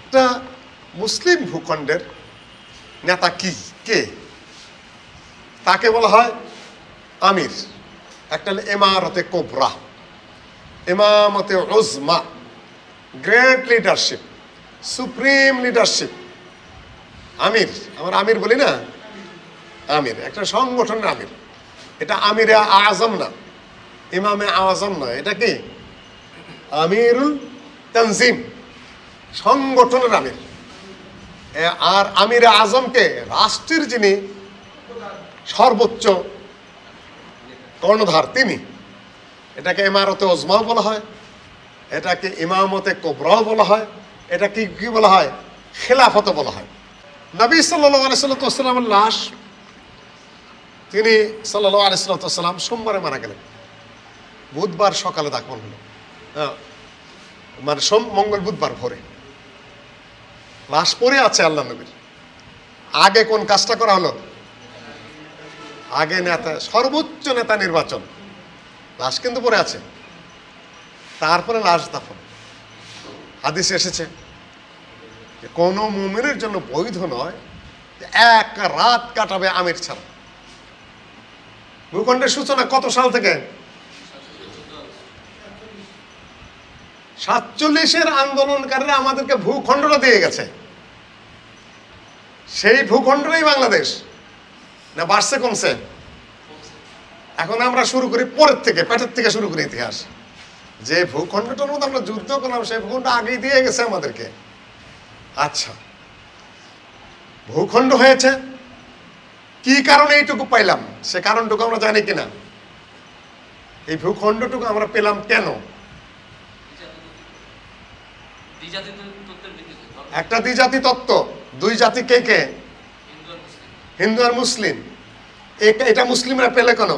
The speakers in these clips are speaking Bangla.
একটা মুসলিম ভূখণ্ডের নেতা কে? তাকে বলা হয় আমির। একটা হলো ইমারতে কোবরা, ইমামতে উজমা, গ্রেট লিডারশিপ, সুপ্রিম লিডারশিপ। আমির, আমরা আমির বলি না, আমির একটা সংগঠনের আমির। এটা আমিরে আজম না, ইমামে আজম না, এটা কি আমিরুল তানজিম, সংগঠনের আমির। আর আমিরে আজমকে রাষ্ট্রের যিনি সর্বোচ্চ কর্ণধার তিনি। এটাকে ইমারতে ওজমাও বলা হয়, এটাকে ইমামতে কোবরাও বলা হয়, এটা কি বলা হয়, খেলাফতও বলা হয়। নবী সাল্লাল্লাহু আলাইহি ওয়াসাল্লামের লাশ, তিনি সাল্লাল্লাহু আলাইহি ওয়াসাল্লাম সোমবারে মারা গেলেন, বুধবার সকালে দাফন হলো, মানে মঙ্গল বুধবার ভোরে লাশ পড়ে আছে আল্লাহ নবীর। আগে কোন কাজটা করা হলো? আগে নেতা, সর্বোচ্চ নেতা নির্বাচন, লাশ কিন্তু পড়ে আছে, তারপরে লাশ দাফন। হাদিসে এসেছে যে কোনো মুমিনের জন্য বৈধ নয় এক রাত কাটাবে আমির ছাড়া। ভূখণ্ডের সূচনা কত সাল থেকে? 47-এর আন্দোলনকারীরা আমাদেরকে ভূখণ্ডটা দিয়ে গেছে। সেই ভূখণ্ডটাই বাংলাদেশ না, বাড়ছে কমছে? এখন আমরা শুরু করি পরের থেকে, পেটের থেকে শুরু করি ইতিহাস। যে ভূখণ্ডটার মধ্যে আমরা যুদ্ধ করলাম সেই ভূখণ্ড আগেই দিয়ে গেছে আমাদেরকে। আচ্ছা, ভূখণ্ড হয়েছে কি কারণে এইটুকু পাইলাম, সে কারণটুকু আমরা জানি কিনা? এই ভূখণ্ডটুকু আমরা পেলাম কেন? একটা দ্বিজাতি তত্ত্ব, দুই জাতি কে কে? হিন্দু আর মুসলিম। এটা মুসলিমরা পেলে কেন?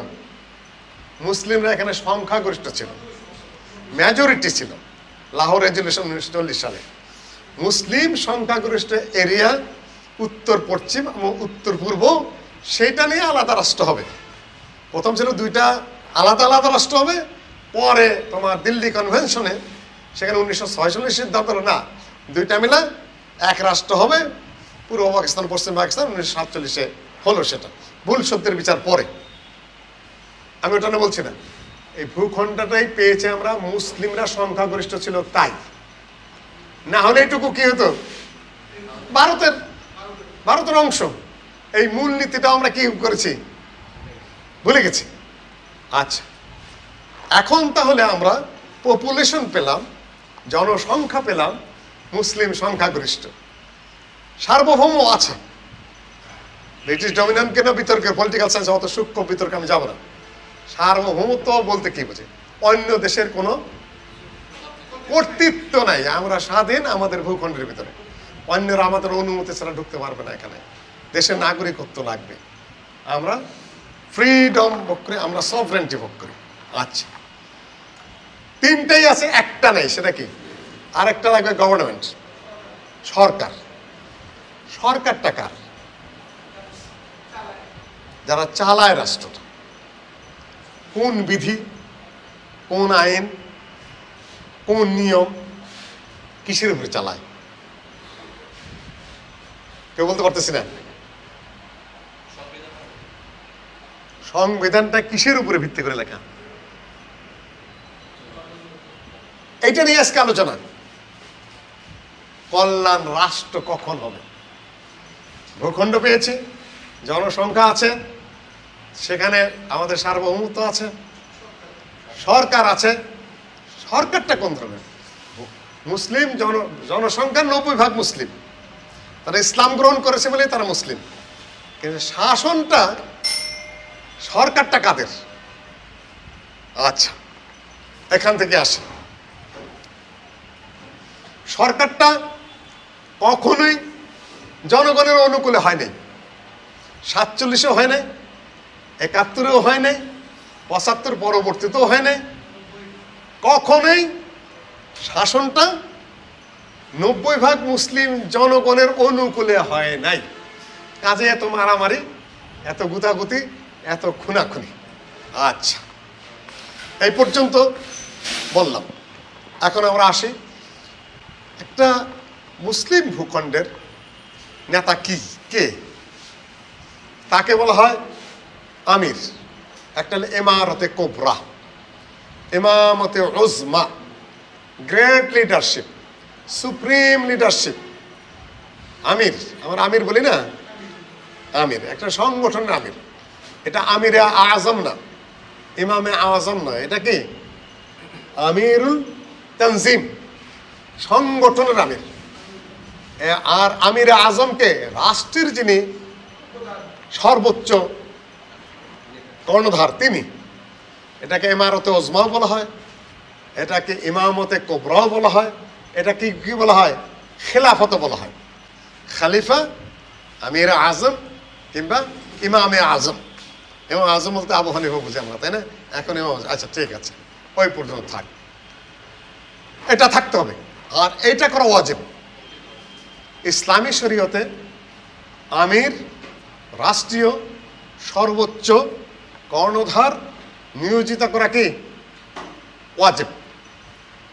মুসলিমরা এখানে সংখ্যাগরিষ্ঠ ছিল, মেজরিটি ছিল। লাহোর রেজলিউশন 1940 সালে মুসলিম সংখ্যাগরিষ্ঠ এরিয়া উত্তর পশ্চিম এবং উত্তর পূর্ব, সেইটা নিয়ে আলাদা রাষ্ট্র হবে। প্রথম ছিল দুইটা আলাদা আলাদা রাষ্ট্র হবে, পরে তোমার দিল্লি কনভেনশনে সেখানে 1946 সিদ্ধান্ত হলো না, দুইটা মিলে এক রাষ্ট্র হবে, পূর্ব পাকিস্তান পশ্চিম পাকিস্তান। 1947-এ হলো সেটা, ভুল সত্যের বিচার পরে। আমি ওটা না বলছি না, এই ভূখণ্ডটাই পেয়েছে আমরা, মুসলিমরা সংখ্যাগরিষ্ঠ ছিল তাই। না হলে এইটুকু কি হতো? ভারতের অংশ। এই মূলনীতিটা আমরা কি করেছি? ভুলে গেছি। আচ্ছা, এখন তাহলে আমরা পপুলেশন পেলাম, জনসংখ্যা পেলাম, মুসলিম সংখ্যাগরিষ্ঠ, সার্বভৌম আছে। ব্রিটিশ ডমিনেন্ট কেন বিতর্কের, পলিটিক্যাল সায়েন্স অত সূক্ষ্ম বিতর্কে আমি যাব না। সার্বভৌমত্ব বলতে কি বোঝে? অন্য দেশের কোনো কর্তৃত্ব নাই, আমরা স্বাধীন আমাদের ভূখণ্ডের ভিতরে, অন্যরা আমাদের অনুমতি ছাড়া ঢুকতে পারবে না। এখানে দেশের নাগরিকত্ব লাগবে, আমরা ফ্রিডম ভোগ করি, আমরা সভরেন্টি ভোগ করি। আচ্ছা, তিনটাই আছে, একটা নেই, সেটা কি? আরেকটা লাগবে গভর্নমেন্ট, সরকার। সরকারটা কার? যারা চালায় রাষ্ট্রটা, কোন বিধি, কোন আইন, কোন নিয়ম, কিসের উপরে চালায়? কেউ বলতে পারতেছি না। সংবিধানটা কিসের উপরে ভিত্তি করে লেখা? এইটা নিয়ে আজকে আলোচনা। কল্যাণ রাষ্ট্র কখন হবে? ভূখণ্ড পেয়েছি, জনসংখ্যা আছে, সেখানে আমাদের সার্বভৌমত্ব আছে, সরকার আছে। সরকারটা কোন ধরনের? মুসলিম জনসংখ্যা 90% মুসলিম, তারা ইসলাম গ্রহণ করেছে বলে তারা মুসলিম। কিন্তু শাসনটা, সরকারটা কাদের? আচ্ছা, এখান থেকে আসে। সরকারটা কখনোই জনগণের অনুকূলে হয় নাই। 47-এও হয় নাই, 71-এও হয় নাই, 75 পরবর্তীতেও হয় নাই। কখনোই শাসনটা 90% মুসলিম জনগণের অনুকূলে হয় নাই। কাজে এত মারামারি, এত গুতাগুতি, এত খুনাখুনি। আচ্ছা, এই পর্যন্ত বললাম। এখন আমরা আসি, একটা মুসলিম ভূখণ্ডের নেতা কে? তাকে বলা হয় আমির। একটা হলো ইমারতে কোবরা, ইমামতে উজমা, গ্রেট লিডারশিপ, সুপ্রিম লিডারশিপ। আমির, আমরা আমির বলি না, আমির একটা সংগঠনের আমির। এটা আমিরে আজম না, ইমামে আজম নয়, এটা কি আমিরুল তানজিম, সংগঠনের আমির। আর আমিরে আজমকে রাষ্ট্রের যিনি সর্বোচ্চ কর্ণধার তিনি। এটাকে ইমারতে ওজমাও বলা হয়, এটাকে ইমামতে কোবরাও বলা হয়, এটাকে কি বলা হয়? খেলাফত বলা হয়। খালিফা, আমির আজম কিংবা ইমামে আজম। ইমাম আজম বলতে আবু হানিফা বুঝি আমরা, তাই না? এখন ইমাম, আচ্ছা ঠিক আছে, ওই পর্যন্ত থাক, এটা থাকতে হবে। আর এইটা করা ওয়াজিব। ইসলামী শরীয়তে আমির রাষ্ট্রীয় সর্বোচ্চ কর্ণধার নিয়োজিত করা কি ওয়াজিব,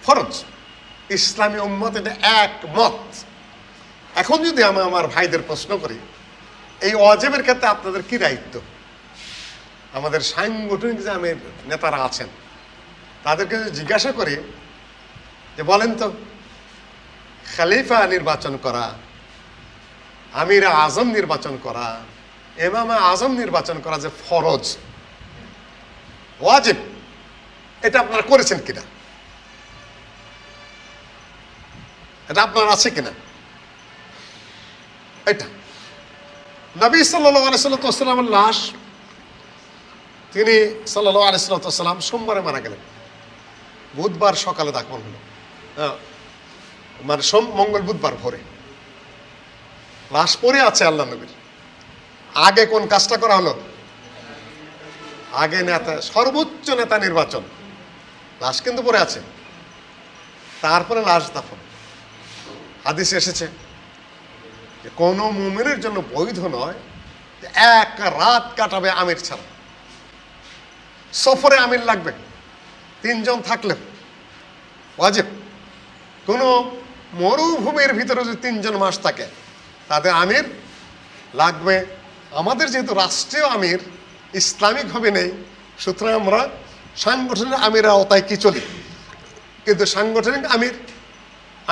ফরজ। ইসলামী উম্মত এটা একমত। এখন যদি আমি আমার ভাইদের প্রশ্ন করি, এই ওয়াজিবের ক্ষেত্রে আপনাদের কি দায়িত্ব? আমাদের সাংগঠনিক যে আমির নেতারা আছেন তাদেরকে জিজ্ঞাসা করি যে বলেন তো, খলিফা নির্বাচন করা, আমির আজম নির্বাচন করা, ইমাম আজম নির্বাচন করা যে ফরজ, ওয়াজিব, এটা আপনারা করেছেন কিনা? এটা আপনার আছে কিনা? এটা নবী সাল্লাল্লাহু আলাইহি সাল্লামের লাশ, তিনি সাল্লাল্লাহু আলাইহি সাল্লাম সোমবারে মারা গেলেন, বুধবার সকালে দাফন হলো, মানে মঙ্গল বুধবার ভোরে লাশ পড়ে আছে আল্লাহ নবীর। আগে কোন কাজটা করা হলো? আগে নেতা, সর্বোচ্চ নেতা নির্বাচন, লাশ কিন্তু পড়ে আছে, তারপরে লাশ দাফন। হাদিসে এসেছে যে কোনো মুমিনের জন্য বৈধ নয় যে এক রাত কাটাবে আমির ছাড়া। সফরে আমির লাগবে, 3 জন থাকলে ওয়াজিব। কোনো মরুভূমির ভিতরে যদি 3 জন মাস থাকে তাদের আমির লাগবে। আমাদের যেহেতু রাষ্ট্রীয় আমির ইসলামিকভাবে নেই, সুতরাং আমরা সাংগঠনিক আমিরের আওতায় কি চলি, কিন্তু সাংগঠনিক আমির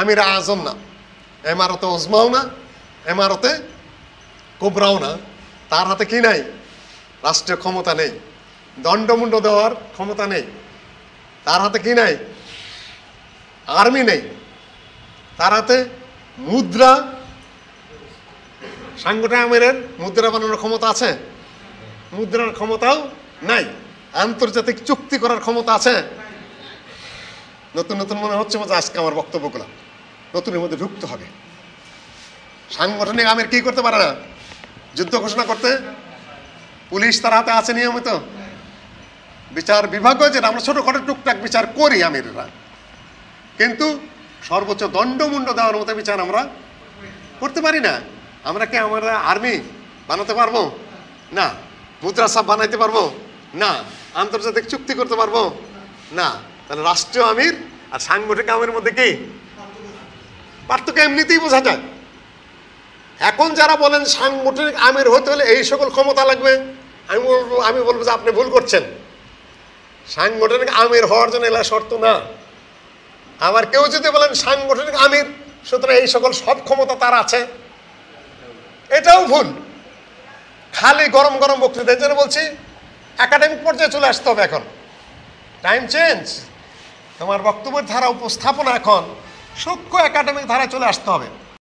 আমির আজম না, ইমারতে ওজমাও না, ইমারতে কোবরাও না। তার হাতে কি নাই? রাষ্ট্রীয় ক্ষমতা নেই, দণ্ডমুণ্ড দেওয়ার ক্ষমতা নেই। তার হাতে কি নাই? আর্মি নেই। তার হাতে মুদ্রা, সাংগঠনিক আমিরের মুদ্রা বানানোর ক্ষমতা আছে? মুদ্রার ক্ষমতাও নাই। আন্তর্জাতিক চুক্তি করার ক্ষমতা আছে? নতুন নতুন মনে হচ্ছে আজকে আমার বক্তব্যগুলো নতুনের মধ্যে ঢুকতে হবে। সাংগঠনিক আমির কি করতে পারে না? যুদ্ধ ঘোষণা করতে। পুলিশ তার হাতে আছে নিয়মিত, বিচার বিভাগ, যেটা আমরা ছোটখাটো টুকটাক বিচার করি আমিররা, কিন্তু সর্বোচ্চ দণ্ডমুণ্ড দেওয়ার মতো বিচার আমরা করতে পারি না। আমরা কি আমরা আর্মি বানাতে পারবো না? মুদ্রা সাপ বানাইতে পারবো না? আন্তর্জাতিক চুক্তি করতে পারবো না? তাহলে রাষ্ট্রীয় আমির আর সাংগঠনিক আমির মধ্যে কি পার্থক্য? এমনিতেই বোঝা যায়। এখন যারা বলেন সাংগঠনিক আমির হতে হলে এই সকল ক্ষমতা লাগবে, আমি বলবো যে আপনি ভুল করছেন। সাংগঠনিক আমির হওয়ার জন্য এলা শর্ত না। আবার কেউ যদি বলেন সাংগঠনিক আমির সুতরাং এই সকল সব ক্ষমতা তার আছে, এটাও ভুল। খালি গরম গরম বক্তৃতা। এই জন্য বলছি একাডেমিক পর্যায়ে চলে আসতে হবে। এখন টাইম চেঞ্জ, তোমার বক্তব্যের ধারা উপস্থাপনা এখন সূক্ষ্ম একাডেমিক ধারায় চলে আসতে হবে।